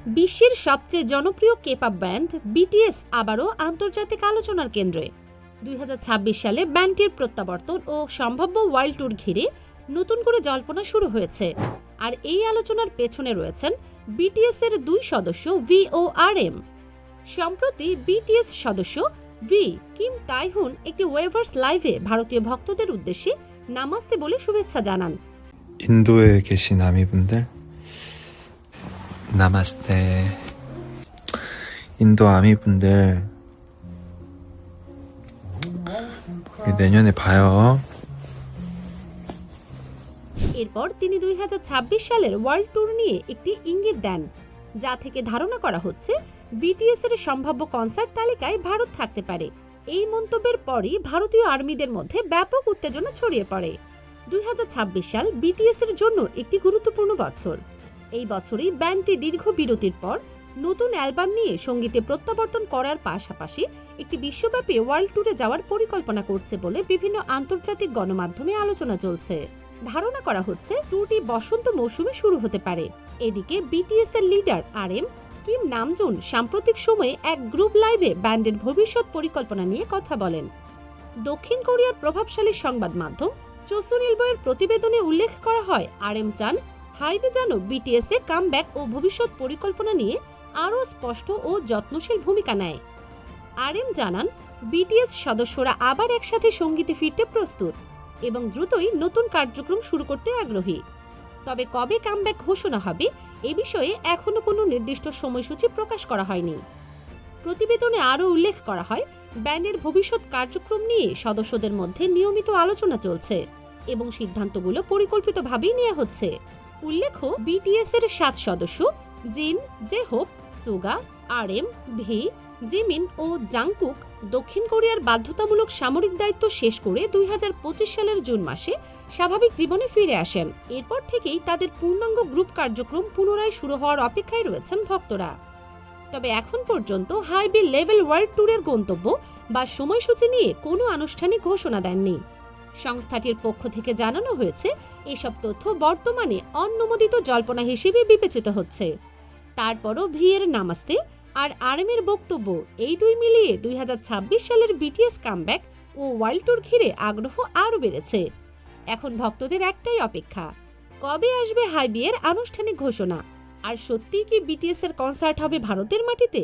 বিশ্বের সবচেয়ে জনপ্রিয় কেপপ ব্যান্ড বিটিএস আবারও আন্তর্জাতিক আলোচনার কেন্দ্রে। 2026 সালে ব্যান্ডটির প্রত্যাবর্তন ও সম্ভাব্য ওয়ার্ল্ড ট্যুর ঘিরে নতুন করে জল্পনা শুরু হয়েছে। আর এই আলোচনার পেছনে রয়েছেন বিটিএস এর দুই সদস্য ভি ও RM। সম্প্রতি বিটিএস সদস্য ভি কিম তাইহুন একটি ওয়েভার্স লাইভে ভারতীয় ভক্তদের উদ্দেশ্যে নামাস্তে বলে শুভেচ্ছা জানান। 인도에 계신 아미분들 나마스테. 인도 아미분들 우리 내년에 봐요. এরপর তিনি 2026 সালের ওয়ার্ল্ড ট্যুর নিয়ে একটি ইঙ্গিত দেন, যা থেকে ধারণা করা হচ্ছে বিটিএস এর সম্ভাব্য কনসার্ট তালিকায় ভারত থাকতে পারে। এই মন্তব্যের পরই ভারতীয় আর্মিদের মধ্যে ব্যাপক উত্তেজনা ছড়িয়ে পড়ে। 2026 সাল বিটিএস এর জন্য একটি গুরুত্বপূর্ণ বছর। এই বছরই ব্যান্ডটি দীর্ঘ বিরতির পর নতুন অ্যালবাম নিয়ে সঙ্গীতে প্রত্যাবর্তন করার পাশাপাশি একটি বিশ্বব্যাপী ওয়ার্ল্ড ট্যুরে যাওয়ার পরিকল্পনা করছে বলে বিভিন্ন আন্তর্জাতিক গণমাধ্যমে আলোচনা চলছে। ধারণা করা হচ্ছে ট্যুরটি বসন্ত মৌসুমে শুরু হতে পারে। এদিকে বিটিএস এর লিডার RM কিম নামজুন সাম্প্রতিক সময়ে এক গ্রুপ লাইভে ব্যান্ডের ভবিষ্যৎ পরিকল্পনা নিয়ে কথা বলেন। দক্ষিণ কোরিয়ার প্রভাবশালী সংবাদ মাধ্যম চোসুনিলবয়ের প্রতিবেদনে উল্লেখ করা হয় RM চান হাইবে যেন বিটিএস এ কামব্যাক ও ভবিষ্যৎ পরিকল্পনা নিয়ে আরও স্পষ্ট ও যত্নশীল ভূমিকা নেয়। RM জানান বিটিএস সদস্যরা আবার একসাথে সঙ্গীতে ফিরতে প্রস্তুত এবং দ্রুতই নতুন কার্যক্রম শুরু করতে আগ্রহী। তবে কবে কামব্যাক ঘোষণা হবে এ বিষয়ে এখনও কোনো নির্দিষ্ট সময়সূচি প্রকাশ করা হয়নি। প্রতিবেদনে আরও উল্লেখ করা হয় ব্যান্ডের ভবিষ্যৎ কার্যক্রম নিয়ে সদস্যদের মধ্যে নিয়মিত আলোচনা চলছে এবং সিদ্ধান্তগুলো পরিকল্পিতভাবেই নেওয়া হচ্ছে। উল্লেখ্য বিটিএস এর 7 সদস্য জিন, জেহোপ, সুগা, RM, ভি, জিমিন ও জাংকুক দক্ষিণ কোরিয়ার বাধ্যতামূলক সামরিক দায়িত্ব শেষ করে 2025 সালের জুন মাসে স্বাভাবিক জীবনে ফিরে আসেন। এরপর থেকেই তাদের পূর্ণাঙ্গ গ্রুপ কার্যক্রম পুনরায় শুরু হওয়ার অপেক্ষায় রয়েছেন ভক্তরা। তবে এখন পর্যন্ত হাইবে লেভেল ওয়ার্ল্ড ট্যুরের গন্তব্য বা সময়সূচি নিয়ে কোনো আনুষ্ঠানিক ঘোষণা দেননি। সংস্থাটির পক্ষ থেকে জানানো হয়েছে এসব তথ্য বর্তমানে অনুমোদিত জল্পনা হিসেবে বিবেচিত হচ্ছে। তারপরও ভি এর নামাস্তে আর RM এর বক্তব্য এই দুই মিলিয়ে 2026 সালের বিটিএস কামব্যাক ও ওয়ার্ল্ড ট্যুর ঘিরে আগ্রহ আরও বেড়েছে। এখন ভক্তদের একটাই অপেক্ষা, কবে আসবে হাইবে এর আনুষ্ঠানিক ঘোষণা, আর সত্যিই কি বিটিএস এর কনসার্ট হবে ভারতের মাটিতে?